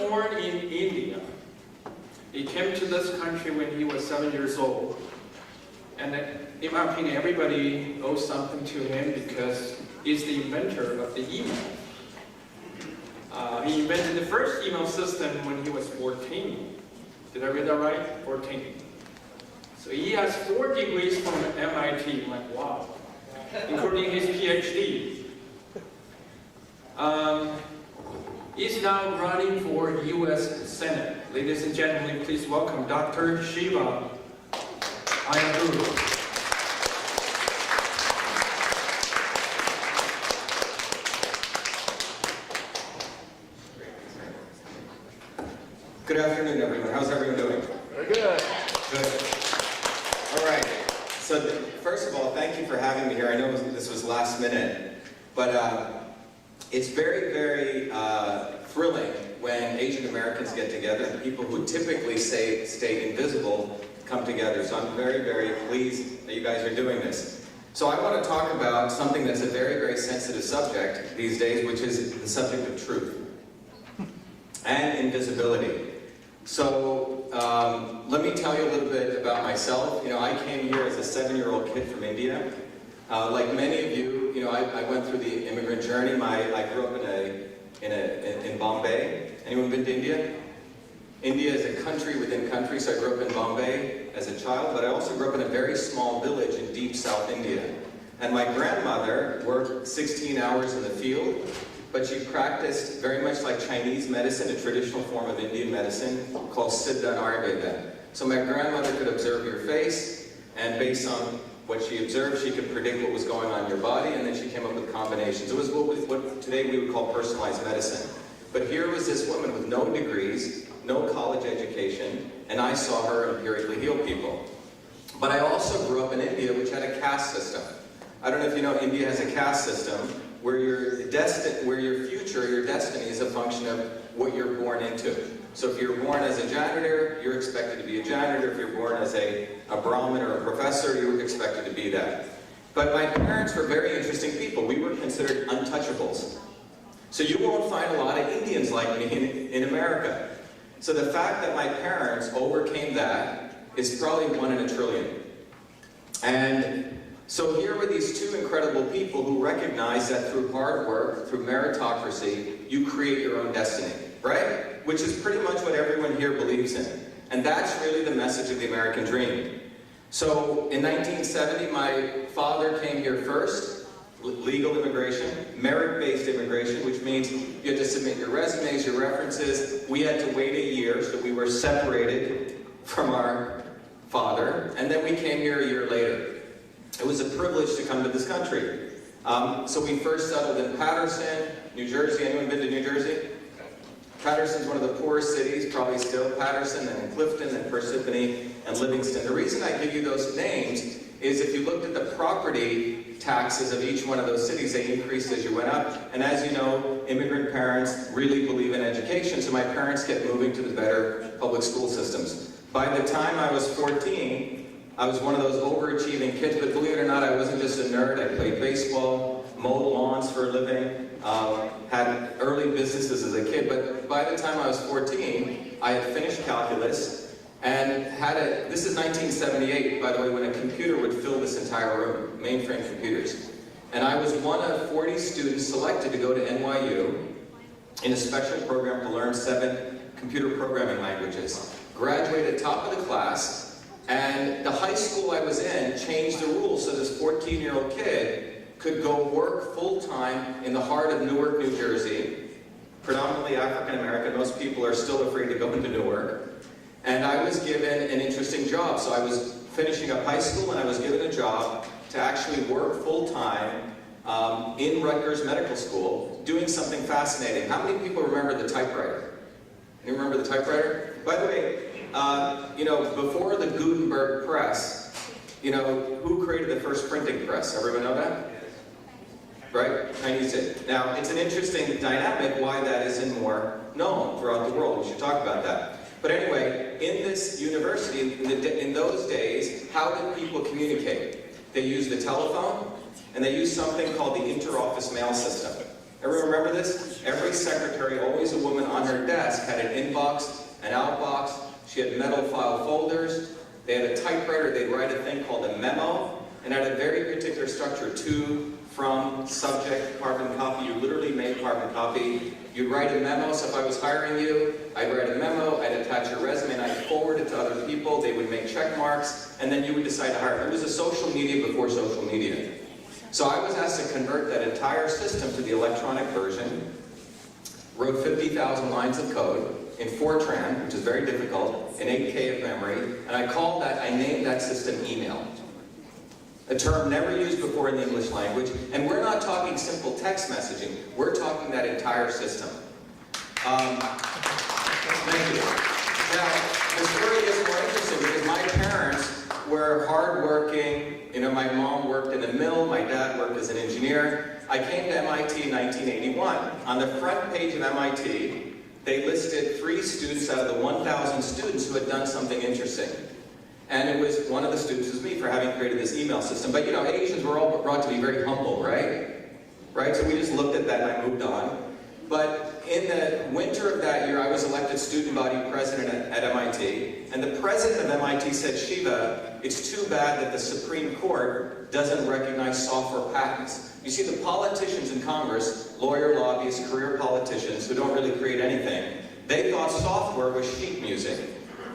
born in India. He came to this country when he was 7 years old. And in my opinion, everybody owes something to him because he's the inventor of the email. He invented the first email system when he was 14. Did I read that right? 14. So he has 4 degrees from MIT. I'm like, wow. Including his PhD. He's now running for U.S. Senate. Ladies and gentlemen, please welcome Dr. Shiva. Ayyadurai. Good afternoon, everyone. How's everyone doing? Very good. Good. All right. So, first of all, thank you for having me here. I know this was last minute, but it's very, very thrilling when Asian Americans get together. People who typically stay invisible come together. So I'm very, very pleased that you guys are doing this. So I want to talk about something that's a very, very sensitive subject these days, which is the subject of truth and invisibility. So let me tell you a little bit about myself. You know, I came here as a 7-year-old kid from India. Like many of you, you know, I went through the immigrant journey. I grew up in Bombay. Anyone been to India? India is a country within country, so I grew up in Bombay as a child, but I also grew up in a very small village in deep South India. And my grandmother worked 16 hours in the field, but she practiced very much like Chinese medicine, a traditional form of Indian medicine called Siddha and Ayurveda. So my grandmother could observe your face, and based on what she observed, she could predict what was going on in your body, and then she came up with combinations. It was what today we would call personalized medicine. But here was this woman with no degrees, no college education, and I saw her empirically heal people. But I also grew up in India, which had a caste system. I don't know if you know, India has a caste system where your future, your destiny is a function of what you're born into. So if you're born as a janitor, you're expected to be a janitor. If you're born as a Brahmin or a professor, you're expected to be that. But my parents were very interesting people. We were considered untouchables. So you won't find a lot of Indians like me in America. So the fact that my parents overcame that is probably 1 in a trillion. And so here were these 2 incredible people who recognized that through hard work, through meritocracy, you create your own destiny, right? Which is pretty much what everyone here believes in. And that's really the message of the American dream. So in 1970, my father came here first. Legal immigration, merit-based immigration, which means you had to submit your resumes, your references. We had to wait a year, so we were separated from our father, and then we came here a year later. It was a privilege to come to this country. So we first settled in Paterson, New Jersey. Anyone been to New Jersey? Paterson's one of the poorest cities, probably still. Paterson, then in Clifton, then Parsippany, and Livingston. The reason I give you those names is if you looked at the property taxes of each one of those cities, they increased as you went up. And as you know, immigrant parents really believe in education, so my parents kept moving to the better public school systems. By the time I was 14, I was one of those overachieving kids, but believe it or not, I wasn't just a nerd. I played baseball, mowed lawns for a living, had early businesses as a kid, but by the time I was 14, I had finished calculus, and this is 1978, by the way, when a computer would fill this entire room, mainframe computers. And I was one of 40 students selected to go to NYU in a special program to learn 7 computer programming languages. Graduated top of the class, and the high school I was in changed the rules so this 14-year-old kid could go work full-time in the heart of Newark, New Jersey, predominantly African-American. Most people are still afraid to go into Newark. And I was given an interesting job. So I was finishing up high school and I was given a job to actually work full-time in Rutgers Medical School, doing something fascinating. How many people remember the typewriter? You remember the typewriter? By the way, you know, before the Gutenberg press, you know, who created the first printing press? Everyone know that? Right? Chinese did. Now, it's an interesting dynamic why that isn't more known throughout the world. We should talk about that. But anyway, in this university, in those days, how did people communicate? They used the telephone, and they used something called the inter-office mail system. Everyone remember this? Every secretary, always a woman on her desk, had an inbox, an outbox. She had metal file folders. They had a typewriter. They'd write a thing called a memo, and had a very particular structure: to, from, subject, carbon copy. You literally made carbon copy. You'd write a memo. So if I was hiring you, I'd write a memo, I'd attach your resume, and I'd forward it to other people. They would make check marks, and then you would decide to hire. It was a social media before social media. So I was asked to convert that entire system to the electronic version, wrote 50,000 lines of code in Fortran, which is very difficult, in 8K of memory, and I named that system email. A term never used before in the English language, and we're not talking simple text messaging, we're talking that entire system. Thank you. Now, the story gets more interesting because my parents were hardworking. You know, my mom worked in a mill, my dad worked as an engineer. I came to MIT in 1981. On the front page of MIT, they listed 3 students out of the 1,000 students who had done something interesting. And it was, one of the students was me for having created this email system. But you know, Asians were all brought to be very humble, right? Right? So we just looked at that and I moved on. But in the winter of that year, I was elected student body president at MIT. And the president of MIT said, Shiva, it's too bad that the Supreme Court doesn't recognize software patents. You see, the politicians in Congress, lawyer, lobbyists, career politicians who don't really create anything, they thought software was sheet music.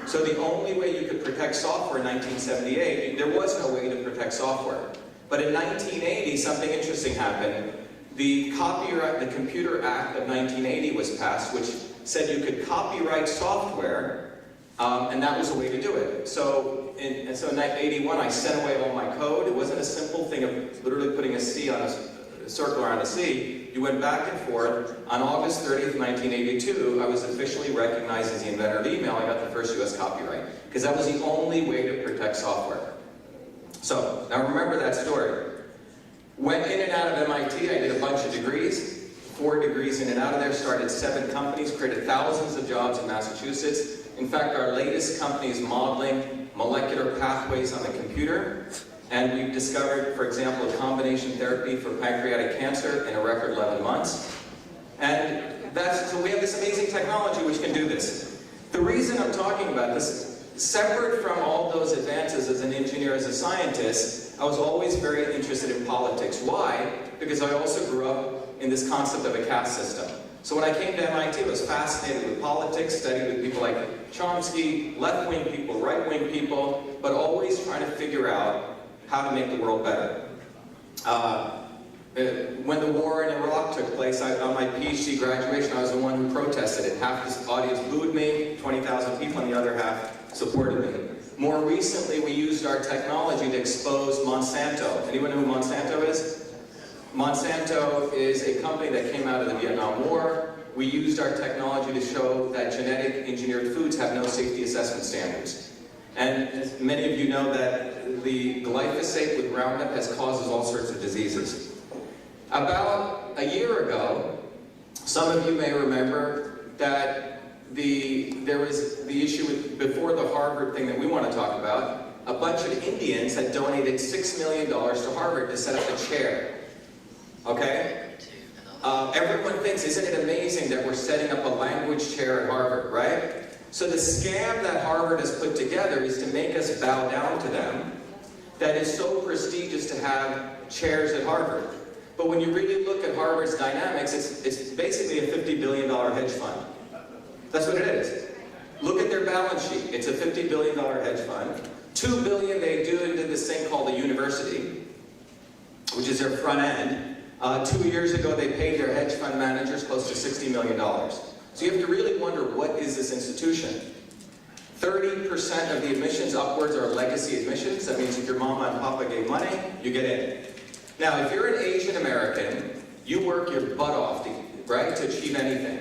So the only way you could protect software in 1978, there was no way to protect software. But in 1980, something interesting happened. The Computer Act of 1980 was passed, which said you could copyright software, and that was a way to do it. So in 1981, I sent away all my code. It wasn't a simple thing of literally putting a C on a circle around a C. You went back and forth. On August 30th, 1982, I was officially recognized as the inventor of email. I got the first US copyright, because that was the only way to protect software. So, now remember that story. Went in and out of MIT, I did a bunch of degrees, 4 degrees in and out of there, started 7 companies, created thousands of jobs in Massachusetts. In fact, our latest company is modeling molecular pathways on the computer. And we've discovered, for example, a combination therapy for pancreatic cancer in a record 11 months. And so we have this amazing technology which can do this. The reason I'm talking about this, separate from all those advances as an engineer, as a scientist, I was always very interested in politics. Why? Because I also grew up in this concept of a caste system. So when I came to MIT, I was fascinated with politics, studied with people like Chomsky, left-wing people, right-wing people, but always trying to figure out how to make the world better. When the war in Iraq took place, on my PhD graduation, I was the one who protested it. Half this audience booed me, 20,000 people on the other half supported me. More recently, we used our technology to expose Monsanto. Anyone know who Monsanto is? Monsanto is a company that came out of the Vietnam War. We used our technology to show that genetic engineered foods have no safety assessment standards. And as many of you know, that the glyphosate with Roundup causes all sorts of diseases. About a year ago, some of you may remember that there was the issue before the Harvard thing that we want to talk about. A bunch of Indians had donated $6 million to Harvard to set up a chair. Okay? Everyone thinks, isn't it amazing that we're setting up a language chair at Harvard, right? So the scam that Harvard has put together is to make us bow down to them, that is so prestigious to have chairs at Harvard. But when you really look at Harvard's dynamics, it's basically a $50 billion hedge fund. That's what it is. Look at their balance sheet. It's a $50 billion hedge fund. $2 billion they do into this thing called a university, which is their front end. 2 years ago, they paid their hedge fund managers close to $60 million. So you have to really wonder, what is this institution? 30% of the admissions upwards are legacy admissions. That means if your mama and papa gave money, you get in. Now, if you're an Asian American, you work your butt off to achieve anything.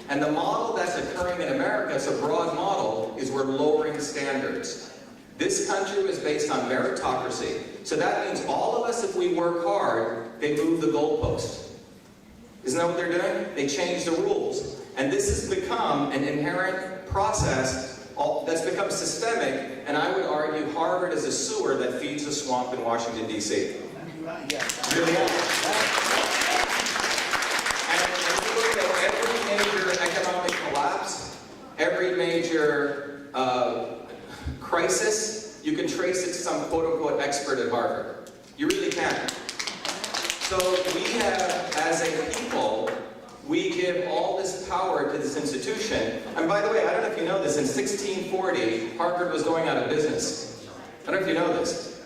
And the model that's occurring in America, it's a broad model, is we're lowering standards. This country was based on meritocracy. So that means all of us, if we work hard, they move the goalpost. Isn't that what they're doing? They change the rules. And this has become an inherent process that's become systemic, and I would argue Harvard is a sewer that feeds a swamp in Washington, D.C. Really is. Harvard. You really can. So we have, as a people, we give all this power to this institution. And by the way, I don't know if you know this, in 1640, Harvard was going out of business. I don't know if you know this.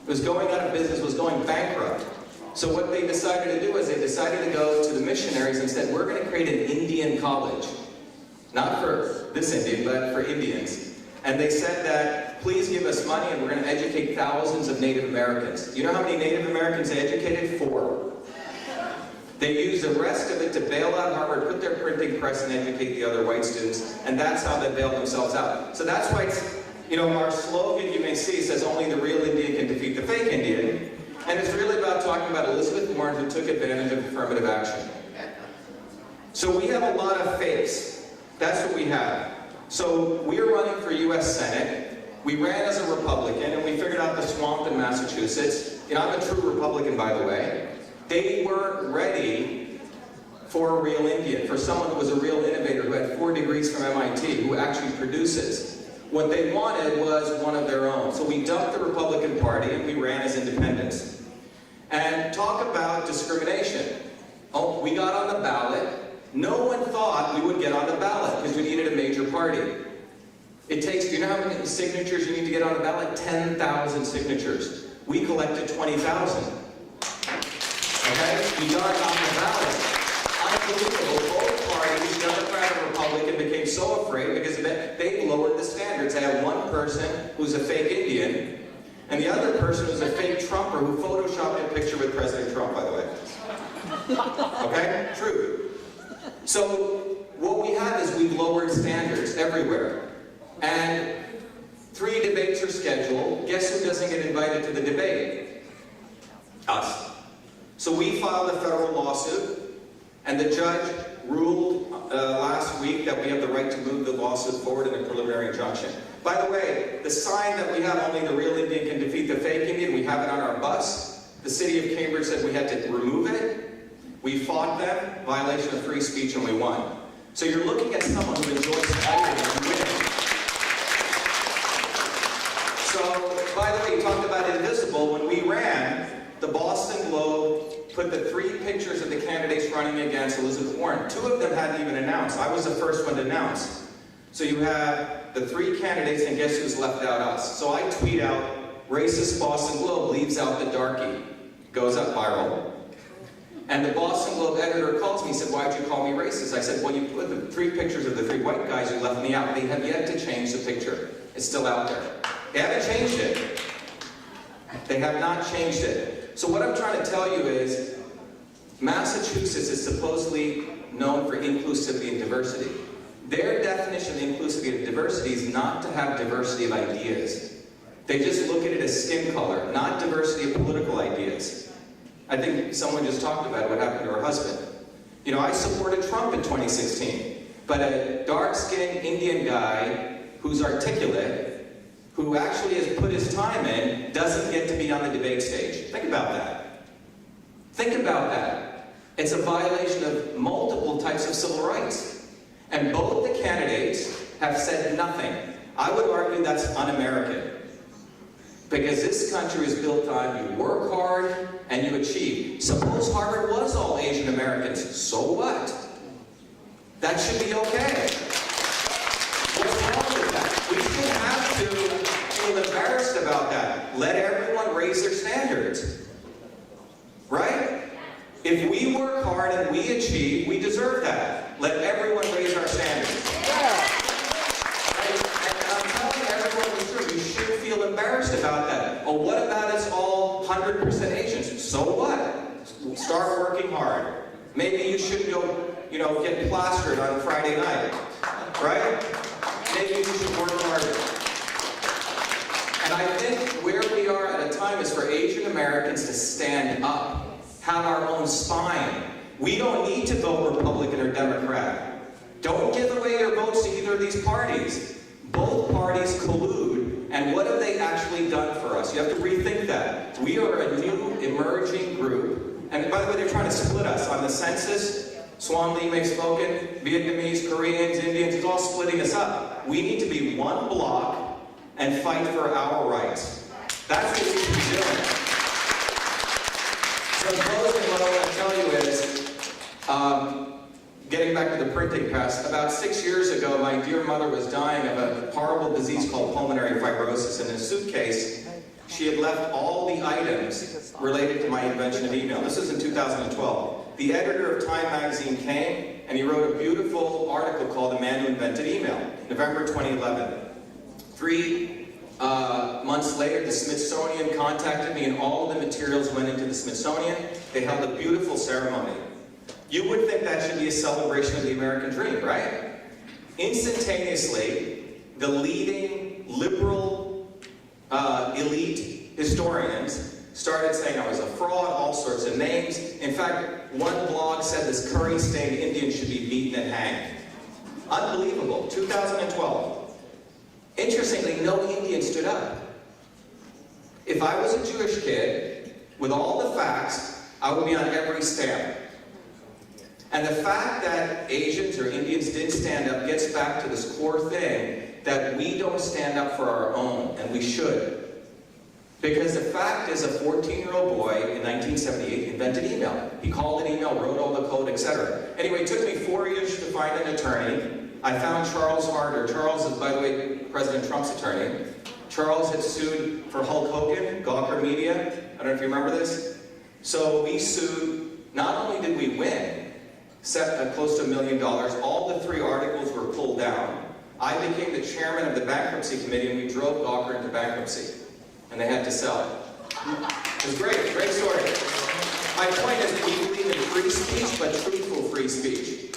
It was going out of business, was going bankrupt. So what they decided to do is they decided to go to the missionaries and said, we're going to create an Indian college. Not for this Indian, but for Indians. And they said that, please give us money and we're going to educate thousands of Native Americans. You know how many Native Americans they educated? 4. They used the rest of it to bail out Harvard, put their printing press, and educate the other white students, and that's how they bailed themselves out. So that's why it's, you know, our slogan you may see says only the real Indian can defeat the fake Indian, and it's really about talking about Elizabeth Warren who took advantage of affirmative action. So we have a lot of fakes. That's what we have. So we're running for U.S. Senate. We ran as a Republican, and we figured out the swamp in Massachusetts. You know, I'm a true Republican, by the way. They weren't ready for a real Indian, for someone who was a real innovator, who had 4 degrees from MIT, who actually produces. What they wanted was one of their own. So we dumped the Republican Party and we ran as independents. And talk about discrimination. Oh, we got on the ballot. No one thought we would get on the ballot because we needed a major party. It takes, do you know how many signatures you need to get on the ballot? 10,000 signatures. We collected 20,000. Okay? We got on the ballot. Unbelievable. Both parties, Democrat and Republican, became so afraid because they lowered the standards. They had one person who's a fake Indian, and the other person who's a fake Trumper who photoshopped a picture with President Trump, by the way. Okay? True. So what we have is we've lowered standards everywhere. And 3 debates are scheduled. Guess who doesn't get invited to the debate? Us. So we filed a federal lawsuit, and the judge ruled last week that we have the right to move the lawsuit forward in a preliminary injunction. By the way, the sign that we have, only the real Indian can defeat the fake Indian, we have it on our bus. The city of Cambridge said we had to remove it. We fought them, violation of free speech, and we won. So you're looking at someone who enjoys fighting and winning. So, by the way, you talked about invisible. When we ran, the Boston Globe put the 3 pictures of the candidates running against Elizabeth Warren. 2 of them hadn't even announced. I was the first one to announce. So you have the 3 candidates, and guess who's left out? Us. So I tweet out, racist Boston Globe leaves out the darkie. Goes up viral. And the Boston Globe editor calls me and said, why'd you call me racist? I said, well, you put the 3 pictures of the 3 white guys, you left me out. They have yet to change the picture. It's still out there. They haven't changed it. They have not changed it. So what I'm trying to tell you is, Massachusetts is supposedly known for inclusivity and diversity. Their definition of inclusivity and diversity is not to have diversity of ideas. They just look at it as skin color, not diversity of political ideas. I think someone just talked about what happened to her husband. You know, I supported Trump in 2016, but a dark-skinned Indian guy who's articulate, who actually has put his time in, doesn't get to be on the debate stage. Think about that. Think about that. It's a violation of multiple types of civil rights. And both the candidates have said nothing. I would argue that's un-American. Because this country is built on you work hard and you achieve. Suppose Harvard was all Asian Americans. So what? That should be okay. What's wrong with that? We shouldn't have to feel embarrassed about that. Let everyone raise their standards. Right? If we work hard and we achieve, we deserve that. Let everyone raise our standards. You should feel embarrassed about that. Oh, what about us all 100% Asians? So what? Start working hard. Maybe you should go, you know, get plastered on Friday night, right? Maybe you should work harder. And I think where we are at a time is for Asian Americans to stand up, have our own spine. We don't need to vote Republican or Democrat. Don't give away your votes to either of these parties. Both parties collude, and what have they actually done for us? You have to rethink that. We are a new emerging group, and by the way, they're trying to split us on the census. Swan Lee may have spoken, Vietnamese, Koreans, Indians, it's all splitting us up. We need to be one block and fight for our rights. That's what we should be doing. So in closing, what I want to tell you is, getting back to the printing press, about 6 years ago, my dear mother was dying of a horrible disease called pulmonary fibrosis. In a suitcase, she had left all the items related to my invention of email. This was in 2012. The editor of Time magazine came, and he wrote a beautiful article called The Man Who Invented Email, November 2011. 3 months later, the Smithsonian contacted me, and all the materials went into the Smithsonian. They held a beautiful ceremony. You would think that should be a celebration of the American dream, right? Instantaneously, the leading liberal elite historians started saying I was a fraud, all sorts of names. In fact, one blog said this curry-stained Indian should be beaten and hanged. Unbelievable. 2012. Interestingly, no Indian stood up. If I was a Jewish kid, with all the facts, I would be on every stamp. And the fact that Asians or Indians didn't stand up gets back to this core thing that we don't stand up for our own, and we should. Because the fact is, a 14-year-old boy in 1978 invented email. He called it email, wrote all the code, etc. Anyway, it took me 4 years to find an attorney. I found Charles Harder. Charles is, by the way, President Trump's attorney. Charles had sued for Hulk Hogan, Gawker Media. I don't know if you remember this. So we sued. Not only did we win, set close to $1 million, all the 3 articles were pulled down. I became the chairman of the bankruptcy committee, and we drove Gawker into bankruptcy. And they had to sell. It was great, great story. My point is, we believe in free speech, but truthful free speech.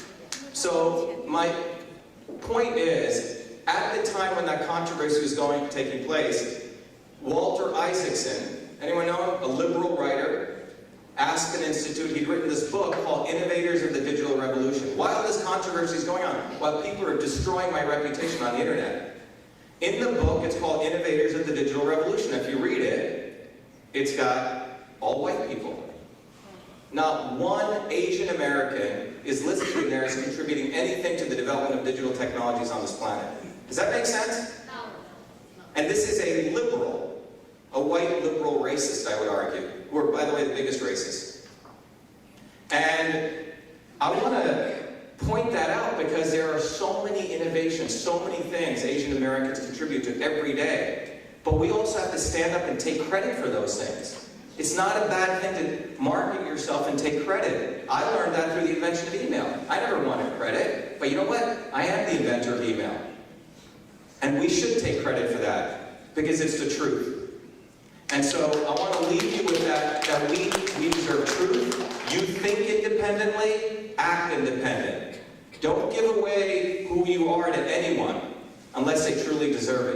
So my point is, at the time when that controversy was taking place, Walter Isaacson, anyone know him? A liberal writer, Aspen Institute, he'd written this book called Innovators of the Digital Revolution. While this controversy is going on, while people are destroying my reputation on the internet, in the book, it's called Innovators of the Digital Revolution. If you read it, it's got all white people. Not one Asian American is listed in there as contributing anything to the development of digital technologies on this planet. Does that make sense? No. And this is a liberal, a white liberal racist, I would argue, who are, by the way, the biggest racists. And I want to point that out because there are so many innovations, so many things Asian Americans contribute to every day. But we also have to stand up and take credit for those things. It's not a bad thing to market yourself and take credit. I learned that through the invention of email. I never wanted credit, but you know what? I am the inventor of email. And we should take credit for that because it's the truth. And so I want to leave you with that we deserve truth. You think independently, act independent. Don't give away who you are to anyone unless they truly deserve it.